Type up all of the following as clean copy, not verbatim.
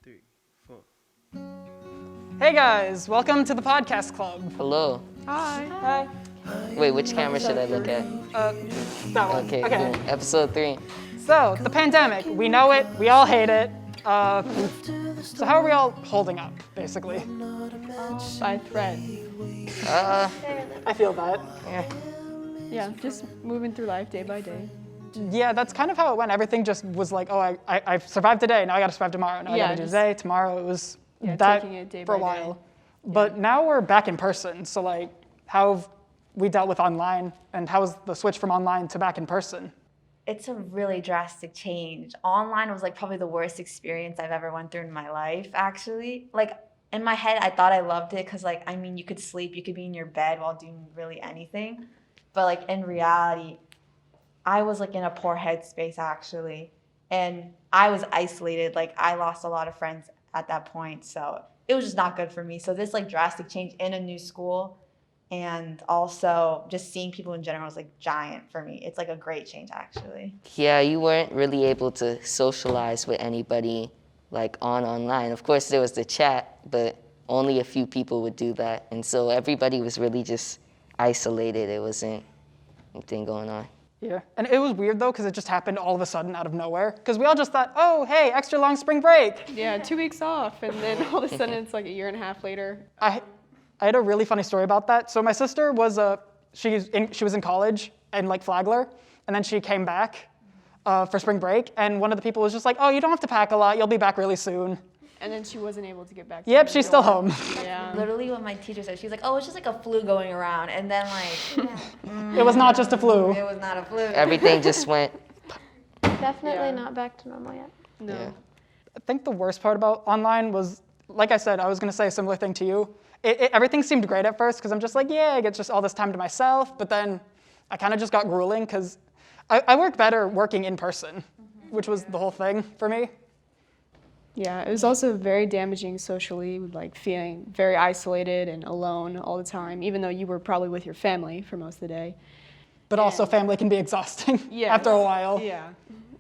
3, 4. Hey guys, welcome to the podcast club. Hello. Hi. Hi. Wait, which camera should I look at? That one. Okay, cool. Episode 3. So, the pandemic, we know it, we all hate it. So how are we all holding up, basically? By thread. I feel that. Yeah, just moving through life day by day. Yeah, that's kind of how it went. Everything just was like, oh, I survived today, now I gotta survive tomorrow. Now I gotta do today, tomorrow. It was that taking it day for a by while. day. But now we're back in person, so like, how have we dealt with online, and how was the switch from online to back in person? It's a really drastic change. Online was like probably the worst experience I've ever went through in my life, actually. Like in my head, I thought I loved it because like, I mean, you could sleep, you could be in your bed while doing really anything. But like in reality, I was like in a poor headspace actually. And I was isolated. Like I lost a lot of friends at that point. So it was just not good for me. So this like drastic change in a new school and also just seeing people in general was like giant for me. It's like a great change actually. Yeah, you weren't really able to socialize with anybody like online. Of course, there was the chat, but only a few people would do that. And so everybody was really just isolated. It wasn't anything going on. Yeah, and it was weird though, because it just happened all of a sudden out of nowhere. Because we all just thought, oh, hey, extra long spring break. Yeah, 2 weeks off, and then all of a sudden it's like a year and a half later. I had a really funny story about that. So my sister was she was in college in like Flagler, and then she came back for spring break, and one of the people was just like, oh, you don't have to pack a lot, you'll be back really soon. And then she wasn't able to get back to Yep, the she's still dorm. home. Yeah. Literally what my teacher said, she was like, oh, it's just like a flu going around. And then like, It was not just a flu. it was not a flu. Everything just went, Definitely Yeah. not back to normal yet. No. yeah. I think the worst part about online was, like I said, I was going to say a similar thing to you. Everything seemed great at first because I'm just like, yeah, I get just all this time to myself. But then I kind of just got grueling because I work better working in person, which was the whole thing for me. Yeah, it was also very damaging socially, like feeling very isolated and alone all the time, even though you were probably with your family for most of the day. But also family can be exhausting Yes. after a while. Yeah.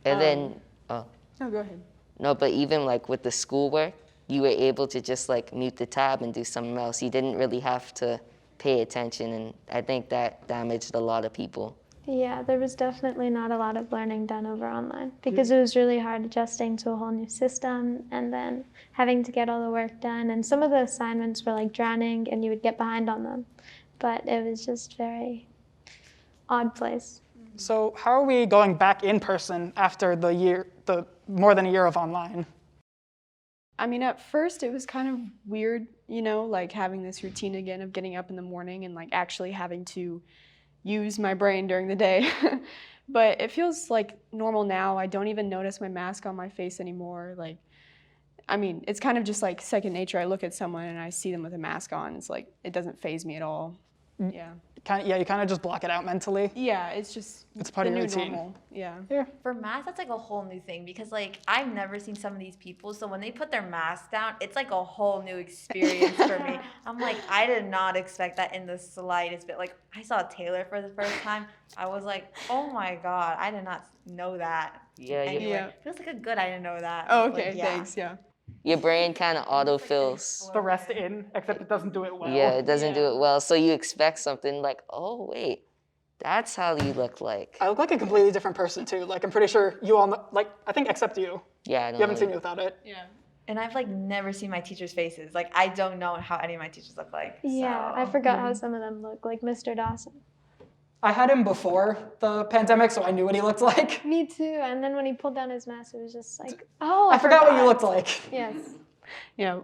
And then, No, go ahead. no, but even like with the schoolwork, you were able to just like mute the tab and do something else. You didn't really have to pay attention, and I think that damaged a lot of people. Yeah, there was definitely not a lot of learning done over online because it was really hard adjusting to a whole new system and then having to get all the work done. And some of the assignments were like drowning and you would get behind on them. But it was just very odd place. So how are we going back in person after the more than a year of online? I mean, at first it was kind of weird, you know, like having this routine again of getting up in the morning and like actually having to use my brain during the day. But it feels like normal now. I don't even notice my mask on my face anymore. Like, I mean, it's kind of just like second nature. I look at someone and I see them with a mask on. It's like, it doesn't faze me at all. Yeah. You kind of just block it out mentally. Yeah, it's just It's part the of your new routine. normal. Yeah. For masks, that's like a whole new thing because like I've never seen some of these people. So when they put their mask down, it's like a whole new experience for me. I'm like, I did not expect that in the slightest bit. Like I saw Taylor for the first time. I was like, oh my God, I did not know that. Yeah, Anyway, Yeah. feels like a good I didn't know that. Oh, Like, okay, yeah. thanks, yeah. your brain kind of autofills. The rest in, except it doesn't do it well. Yeah, it doesn't do it well. So you expect something like, oh, wait, that's how you look like. I look like a completely different person too. Like I'm pretty sure you all know, like I think except you. Yeah, I don't You haven't know. seen me without it. Yeah. And I've like never seen my teachers' faces. Like I don't know how any of my teachers look like. Yeah, so. I forgot how some of them look, like Mr. Dawson. I had him before the pandemic, so I knew what he looked like. Me too. And then when he pulled down his mask, it was just like, oh, I forgot what you looked like. Yes. Yeah,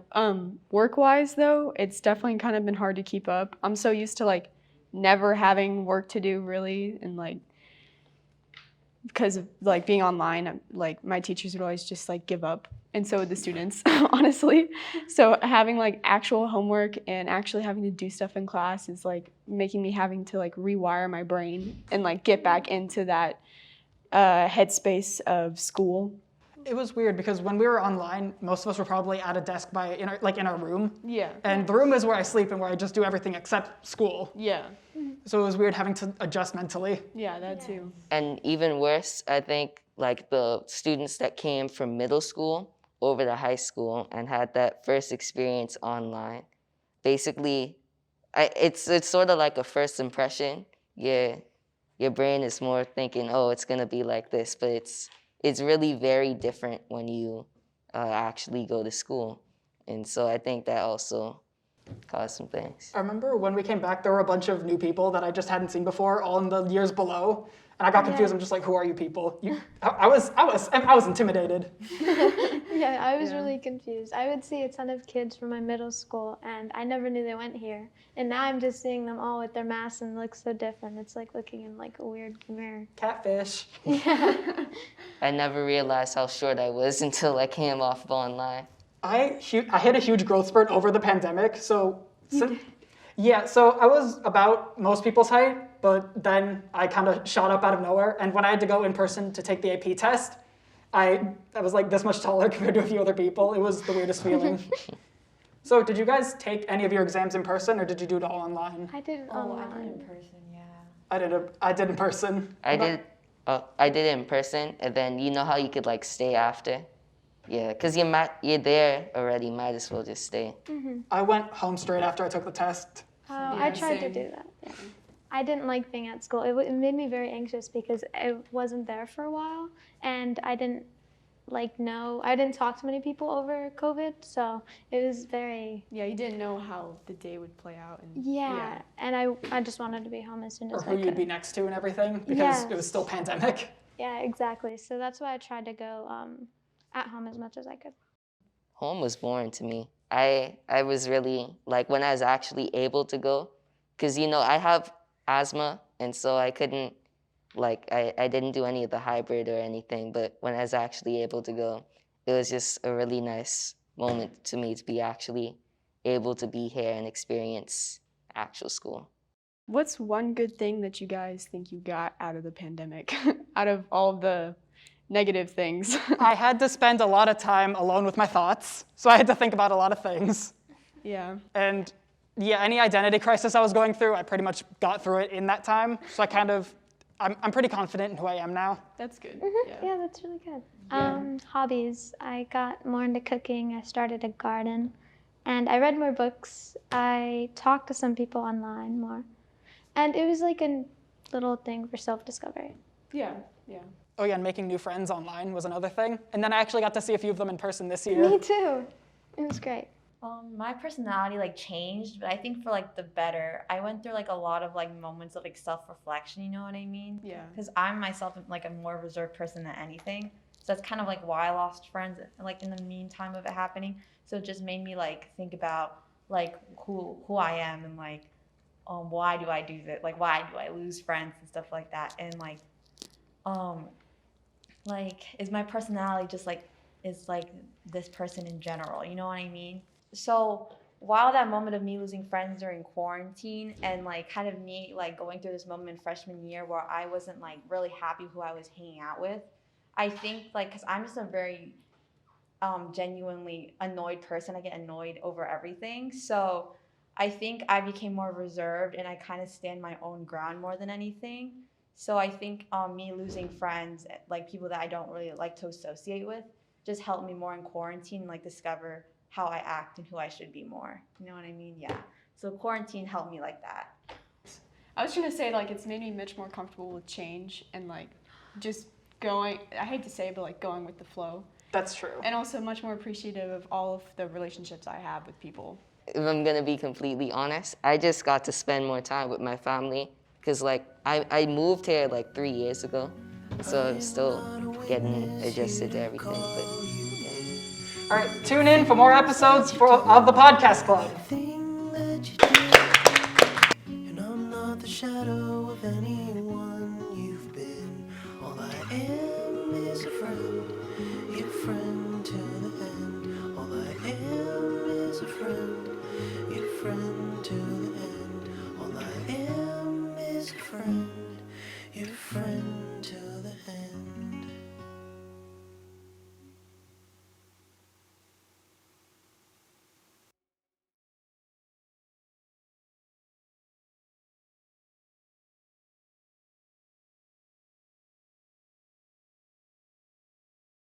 work-wise though, it's definitely kind of been hard to keep up. I'm so used to like never having work to do really, and like because of like being online, like my teachers would always just like give up, and so would the students, honestly. So having like actual homework and actually having to do stuff in class is like making me having to like rewire my brain and like get back into that headspace of school. It was weird because when we were online, most of us were probably at a desk in our room. Yeah. And the room is where I sleep and where I just do everything except school. Yeah. So it was weird having to adjust mentally. Yeah, that too. And even worse, I think, like the students that came from middle school, over to high school and had that first experience online, basically, it's sort of like a first impression. Your brain is more thinking, oh, it's gonna be like this, but it's really very different when you actually go to school, and so I think that also caused some things. I remember when we came back, there were a bunch of new people that I just hadn't seen before, all in the years below, and I got confused. Yeah. I'm just like, who are you people? I was intimidated. Yeah, I was really confused. I would see a ton of kids from my middle school, and I never knew they went here. And now I'm just seeing them all with their masks and look so different. It's like looking in like a weird mirror. Catfish. Yeah. I never realized how short I was until I came off of online. I hit a huge growth spurt over the pandemic. So so I was about most people's height, but then I kind of shot up out of nowhere. And when I had to go in person to take the AP test, I was like this much taller compared to a few other people. It was the weirdest feeling. So did you guys take any of your exams in person, or did you do it all online? I did it I online. did in person, yeah. I did in person. I did it in person, and then you know how you could like stay after? Yeah, because you're there already, might as well just stay. I went home straight after I took the test. I tried to do that. Yeah. I didn't like being at school. It made me very anxious because I wasn't there for a while, and I didn't I didn't talk to many people over COVID, so it was very Yeah, you didn't know how the day would play out. And and I just wanted to be home as soon Or as who I you'd could. be next to and everything, because it was Yes. still pandemic. Yeah, exactly. So that's why I tried to go at home as much as I could. Home was boring to me. I was really, like, when I was actually able to go, because, I have asthma, and so I couldn't, I didn't do any of the hybrid or anything, but when I was actually able to go, it was just a really nice moment to me to be actually able to be here and experience actual school. What's one good thing that you guys think you got out of the pandemic, out of all the negative things? I had to spend a lot of time alone with my thoughts, so I had to think about a lot of things. Yeah. And any identity crisis I was going through, I pretty much got through it in that time. So I'm pretty confident in who I am now. That's good. Yeah, that's really good. Yeah. Hobbies. I got more into cooking. I started a garden, and I read more books. I talked to some people online more, and it was like a little thing for self-discovery. Yeah. Oh yeah, and making new friends online was another thing. And then I actually got to see a few of them in person this year. Me too. It was great. My personality changed, but I think for the better. I went through a lot of moments of self-reflection, you know what I mean? Yeah. Because I'm myself a more reserved person than anything. So that's kind of why I lost friends in the meantime of it happening. So it just made me think about who I am and why do I do that? Why do I lose friends and stuff like that? And is my personality just is this person in general, you know what I mean? So while that moment of me losing friends during quarantine and kind of me going through this moment in freshman year where I wasn't really happy who I was hanging out with, I think because I'm just a very genuinely annoyed person. I get annoyed over everything. So I think I became more reserved and I kind of stand my own ground more than anything. So I think me losing friends, people that I don't really like to associate with, just helped me more in quarantine, discover how I act and who I should be more. You know what I mean? Yeah. So quarantine helped me like that. I was gonna say it's made me much more comfortable with change and just going. I hate to say it, but going with the flow. That's true. And also much more appreciative of all of the relationships I have with people. If I'm gonna be completely honest, I just got to spend more time with my family because I moved here 3 years ago, so I'm still getting adjusted to everything. But All right, tune in for more episodes of the Podcast Club.